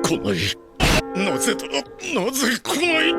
来い。なぜだ、なぜ来ない。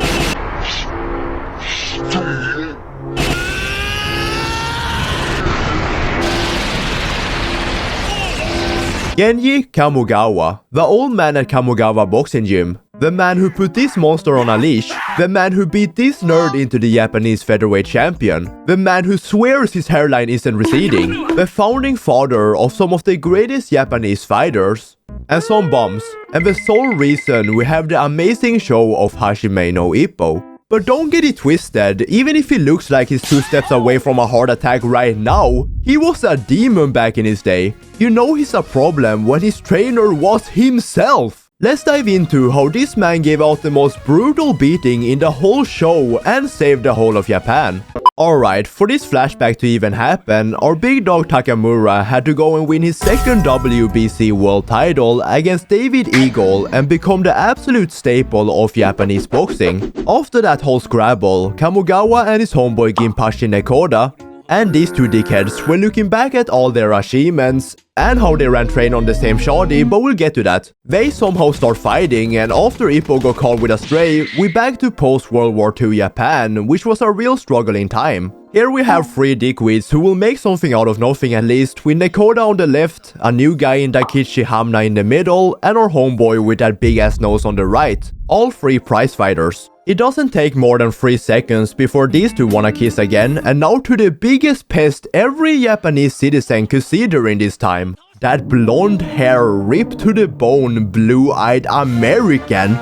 Genji Kamogawa, the old man at Kamogawa boxing gym. The man who put this monster on a leash. The man who beat this nerd into the Japanese featherweight champion. The man who swears his hairline isn't receding. The founding father of some of the greatest Japanese fighters. And some bums. And the sole reason we have the amazing show of Hajime no Ippo. But don't get it twisted, even if he looks like he's 2 steps away from a heart attack right now, he was a demon back in his day. You know he's a problem when his trainer was himself. Let's dive into how this man gave out the most brutal beating in the whole show and saved the whole of Japan. Alright, for this flashback to even happen, our big dog Takamura had to go and win his second WBC world title against David Eagle and become the absolute staple of Japanese boxing. After that whole scrabble, Kamogawa and his homeboy Ginpachi Nekoda and these two dickheads were looking back at all their achievements and how they ran train on the same shoddy, but we'll get to that. They somehow start fighting, and after Ippo got caught with a stray, we back to post-World War II Japan, which was a real struggling time. Here we have 3 dickweeds who will make something out of nothing at least, with Nekoda on the left, a new guy in Daikichi Hamna in the middle, and our homeboy with that big ass nose on the right. All 3 prize fighters. It doesn't take more than 3 seconds before these two wanna kiss again, and now to the biggest pest every Japanese citizen could see during this time. That blonde hair ripped to the bone, blue-eyed American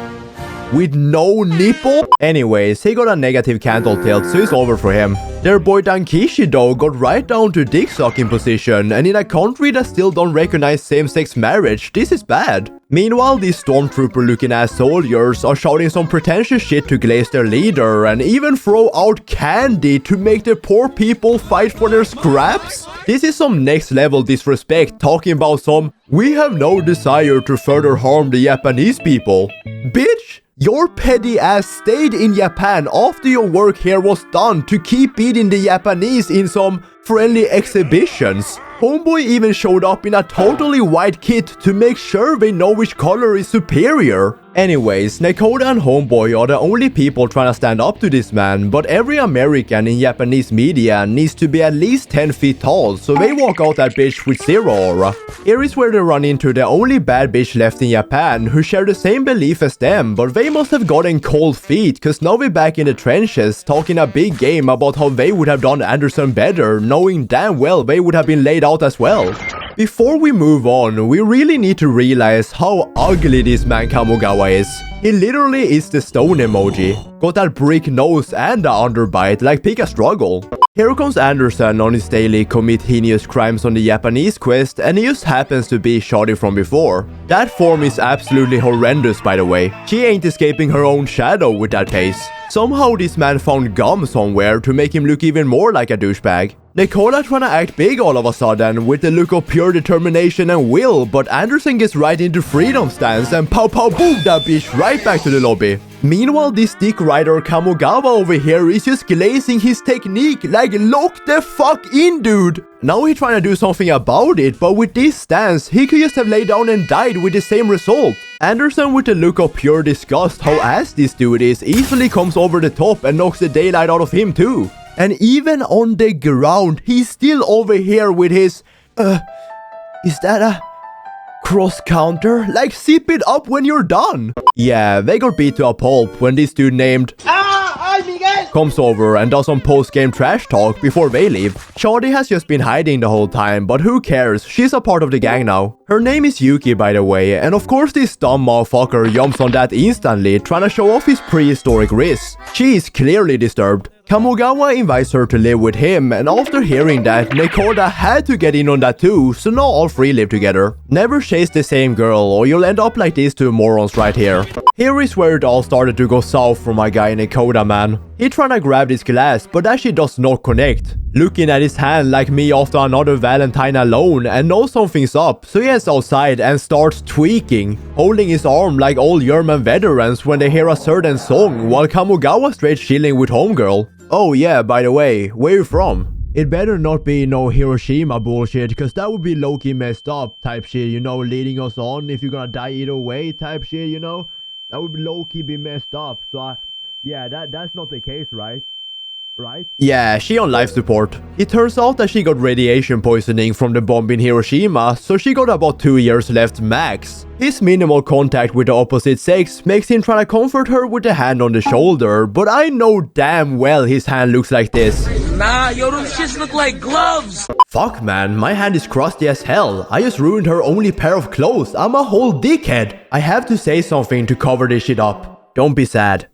with no nipple? Anyways, he got a negative cantle tilt, so it's over for him. Their boy Dankishi though got right down to dick sucking position, and in a country that still don't recognize same-sex marriage, this is bad. Meanwhile, these stormtrooper looking ass soldiers are shouting some pretentious shit to glaze their leader and even throw out candy to make the poor people fight for their scraps. This is some next level disrespect, talking about some "we have no desire to further harm the Japanese people." Bitch! Your petty ass stayed in Japan after your work here was done to keep beating the Japanese in some friendly exhibitions. Homeboy even showed up in a totally white kit to make sure they know which color is superior. Anyways, Nekoda and Homeboy are the only people trying to stand up to this man, but every American in Japanese media needs to be at least 10 feet tall, so they walk out that bitch with zero aura. Here is where they run into the only bad bitch left in Japan who share the same belief as them, but they must have gotten cold feet, cause now we're back in the trenches talking a big game about how they would have done Anderson better, knowing damn well they would have been laid out as well. Before we move on, we really need to realize how ugly this man Kamogawa is. He literally is the stone emoji. Got that brick nose and the underbite, like pick a struggle. Here comes Anderson on his daily commit heinous crimes on the Japanese quest, and he just happens to be shoddy from before. That form is absolutely horrendous, by the way. She ain't escaping her own shadow with that pace. Somehow this man found gum somewhere to make him look even more like a douchebag. Nekoda trying to act big all of a sudden with the look of pure determination and will, but Anderson gets right into freedom stance and pow pow boom that bitch right back to the lobby. Meanwhile, this dick rider Kamogawa over here is just glazing his technique like lock the fuck in, dude. Now he trying to do something about it, but with this stance, he could just have laid down and died with the same result. Anderson with a look of pure disgust how ass this dude is easily comes over the top and knocks the daylight out of him too. And even on the ground, he's still over here with his, is that a cross counter? Like, zip it up when you're done. Yeah, they got beat to a pulp when this dude named comes over and does some post-game trash talk before they leave. Shawty has just been hiding the whole time, but who cares? She's a part of the gang now. Her name is Yuki, by the way, and of course this dumb motherfucker jumps on that instantly, trying to show off his prehistoric wrist. She is clearly disturbed. Kamogawa invites her to live with him, and after hearing that, Nekoda had to get in on that too, so now all 3 live together. Never chase the same girl, or you'll end up like these 2 morons right here. Here is where it all started to go south for my guy Nekoda, man. He trying to grab this glass, but that shit does not connect. Looking at his hand like me after another Valentine alone, and knows something's up, so he heads outside and starts tweaking, holding his arm like all German veterans when they hear a certain song, while Kamogawa straight chilling with homegirl. Oh yeah, by the way, where you from? It better not be no Hiroshima bullshit, cause that would be low-key messed up type shit, you know, leading us on if you're gonna die either way type shit, you know? That would low-key be messed up, so yeah, that's not the case, right? Right? Yeah, she on life support. It turns out that she got radiation poisoning from the bomb in Hiroshima, so she got about 2 years left max. His minimal contact with the opposite sex makes him try to comfort her with a hand on the shoulder, but I know damn well his hand looks like this. Nah, yo, them shits look like gloves. Fuck man, my hand is crusty as hell. I just ruined her only pair of clothes. I'm a whole dickhead. I have to say something to cover this shit up. Don't be sad.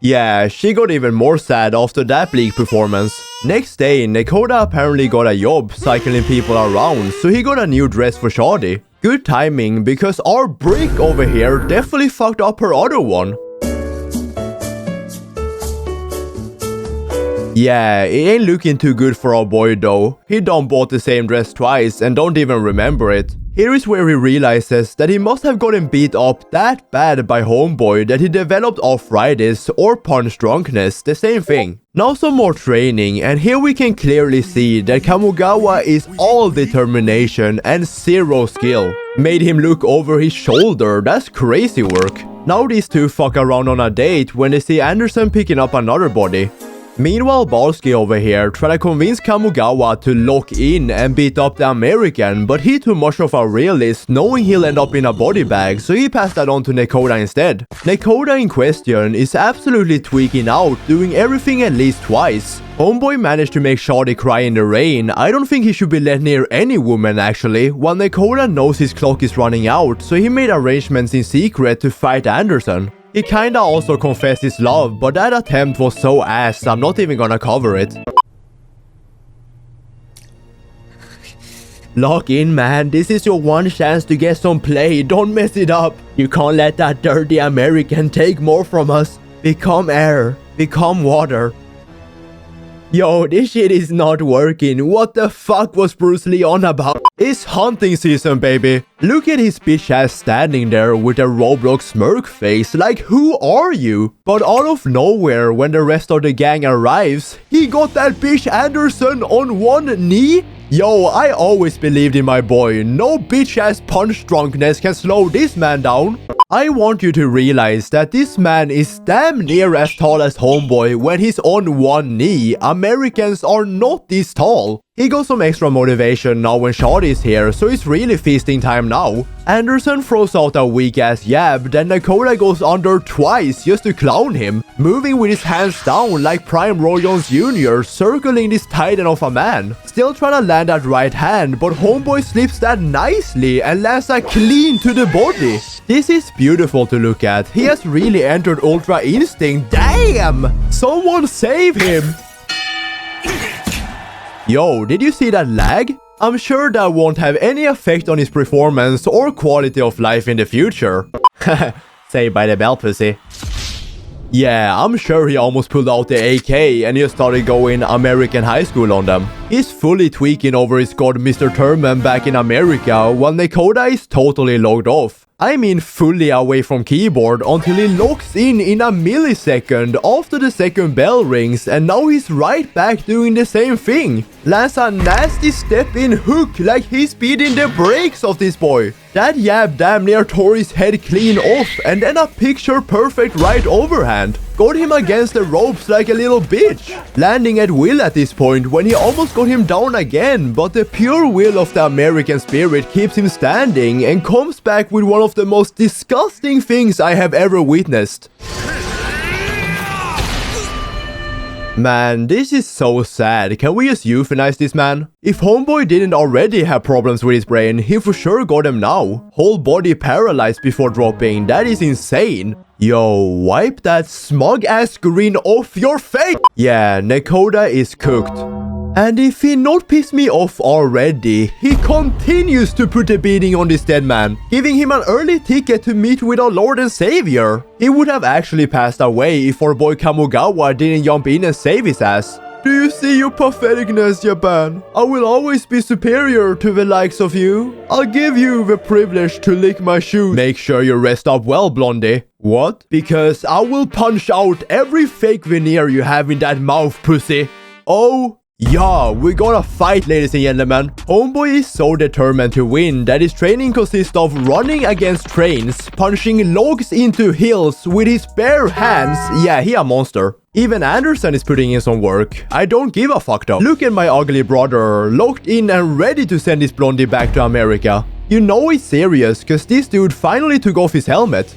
Yeah, she got even more sad after that bleak performance. Next day, Nakoda apparently got a job cycling people around, so he got a new dress for Shadi. Good timing, because our brick over here definitely fucked up her other one. Yeah, it ain't looking too good for our boy though. He done bought the same dress twice and don't even remember it. Here is where he realizes that he must have gotten beat up that bad by homeboy that he developed arthritis or punch drunkenness, the same thing. Now some more training, and here we can clearly see that Kamogawa is all determination and zero skill. Made him look over his shoulder, that's crazy work. Now these two fuck around on a date when they see Anderson picking up another body. Meanwhile, Balski over here try to convince Kamogawa to lock in and beat up the American, but he too much of a realist, knowing he'll end up in a body bag, so he passed that on to Nakoda instead. Nakoda in question is absolutely tweaking out, doing everything at least twice. Homeboy managed to make Shadi cry in the rain. I don't think he should be let near any woman actually, while Nakoda knows his clock is running out, so he made arrangements in secret to fight Anderson. He kinda also confessed his love, but that attempt was so ass, I'm not even gonna cover it. Lock in, man. This is your one chance to get some play. Don't mess it up. You can't let that dirty American take more from us. Become air. Become water. Yo, this shit is not working. What the fuck was Bruce Lee on about? It's hunting season, baby. Look at his bitch ass standing there with a Roblox smirk face, like who are you? But out of nowhere, when the rest of the gang arrives, he got that bitch Anderson on one knee? Yo, I always believed in my boy. No bitch ass punch drunkenness can slow this man down. I want you to realize that this man is damn near as tall as homeboy when he's on one knee. Americans are not this tall. He got some extra motivation now when Shadi is here, so it's really feasting time now. Anderson throws out a weak-ass jab, then Nakoda goes under twice just to clown him, moving with his hands down like Prime Roy Jones Jr., circling this titan of a man. Still trying to land that right hand, but homeboy slips that nicely and lands a clean to the body. This is beautiful to look at. He has really entered Ultra Instinct. Damn! Someone save him! Yo, did you see that lag? I'm sure that won't have any effect on his performance or quality of life in the future. Saved by the bell, pussy. Yeah, I'm sure he almost pulled out the AK and just started going American high school on them. He's fully tweaking over his god Mr. Thurman back in America, while Nakoda is totally logged off. I mean fully away from keyboard until he locks in a millisecond after the second bell rings, and now he's right back doing the same thing. Lands a nasty step-in hook like he's beating the brakes of this boy. That jab damn near tore his head clean off, and then a picture-perfect right overhand. Got him against the ropes like a little bitch. Landing at will at this point when he almost got him down again, but the pure will of the American spirit keeps him standing and comes back with one of the most disgusting things I have ever witnessed. Man, this is so sad. Can we just euthanize this man? If homeboy didn't already have problems with his brain, he for sure got them now. Whole body paralyzed before dropping. That is insane. Yo, wipe that smug ass grin off your face. Yeah, Nakoda is cooked. And if he not pissed me off already, he continues to put a beating on this dead man, giving him an early ticket to meet with our Lord and Savior. He would have actually passed away if our boy Kamogawa didn't jump in and save his ass. Do you see your patheticness, Japan? I will always be superior to the likes of you. I'll give you the privilege to lick my shoes. Make sure you rest up well, Blondie. What? Because I will punch out every fake veneer you have in that mouth, pussy. Oh, yeah, we got a fight, ladies and gentlemen. Homeboy is so determined to win that his training consists of running against trains, punching logs into hills with his bare hands. Yeah, he a monster. Even Anderson is putting in some work. I don't give a fuck though. Look at my ugly brother, locked in and ready to send his blondie back to America. You know he's serious, cause this dude finally took off his helmet.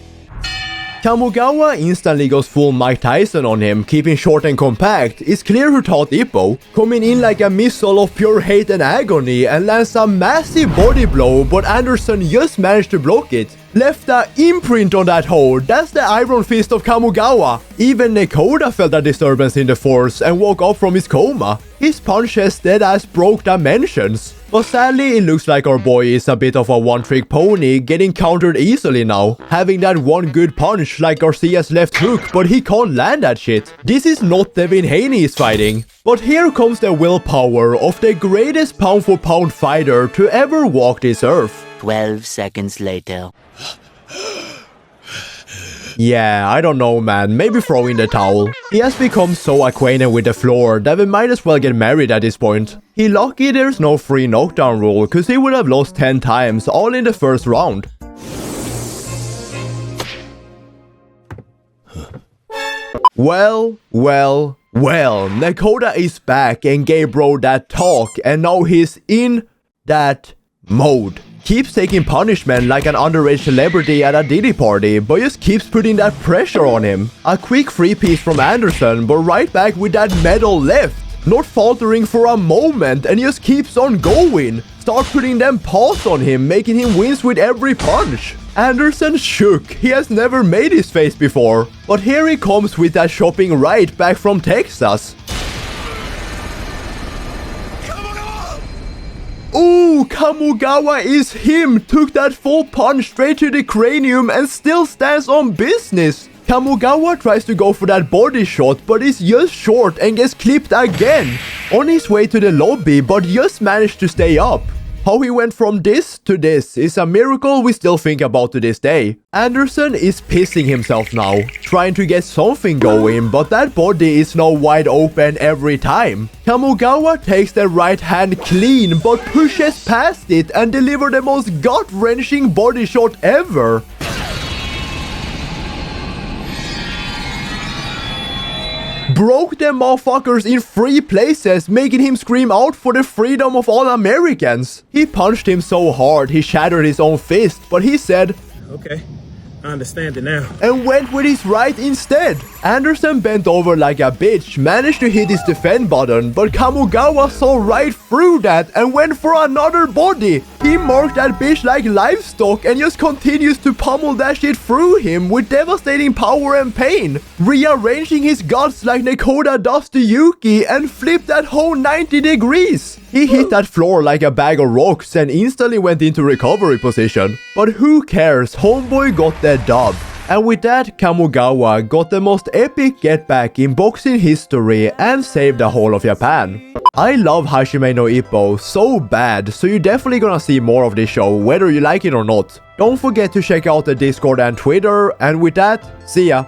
Kamogawa instantly goes full Mike Tyson on him, keeping short and compact. It's clear who taught Ippo, coming in like a missile of pure hate and agony and lands a massive body blow, but Anderson just managed to block it. Left a imprint on that hole. That's the iron fist of Kamogawa. Even Nakoda felt a disturbance in the force and woke up from his coma. His punches deadass broke dimensions. But sadly, it looks like our boy is a bit of a one-trick pony, getting countered easily now. Having that one good punch like Garcia's left hook, but he can't land that shit. This is not Devin Haney is fighting. But here comes the willpower of the greatest pound-for-pound fighter to ever walk this earth. 12 seconds later. Yeah, I don't know, man. Maybe throw in the towel. He has become so acquainted with the floor that we might as well get married at this point. He lucky there's no free knockdown rule, cause he would have lost 10 times, all in the first round. Well, Nakoda is back and gave bro that talk, and now he's in that mode. Keeps taking punishment like an underage celebrity at a Diddy party, but just keeps putting that pressure on him. A quick free piece from Anderson, but right back with that medal left. Not faltering for a moment and just keeps on going. Start putting them paws on him, making him wins with every punch. Anderson shook. He has never made his face before. But here he comes with that shopping right back from Texas. Ooh, Kamogawa is him! Took that full punch straight to the cranium and still stands on business! Kamogawa tries to go for that body shot, but is just short and gets clipped again. On his way to the lobby, but just managed to stay up. How he went from this to this is a miracle we still think about to this day. Anderson is pissing himself now, trying to get something going, but that body is now wide open every time. Kamogawa takes the right hand clean, but pushes past it and delivers the most gut-wrenching body shot ever. Broke them motherfuckers in 3 places, making him scream out for the freedom of all Americans. He punched him so hard he shattered his own fist, but he said, "Okay, I understand it now," and went with his right instead. Anderson bent over like a bitch, managed to hit his defend button, but Kamogawa saw right through that and went for another body. He marked that bitch like livestock and just continues to pummel that shit through him with devastating power and pain, rearranging his guts like Nakoda does to Yuki and flipped that whole 90 degrees. He hit that floor like a bag of rocks and instantly went into recovery position. But who cares, homeboy got the dub. And with that, Kamogawa got the most epic get back in boxing history and saved the whole of Japan. I love Hajime no Ippo so bad, so you're definitely gonna see more of this show, whether you like it or not. Don't forget to check out the Discord and Twitter, and with that, see ya!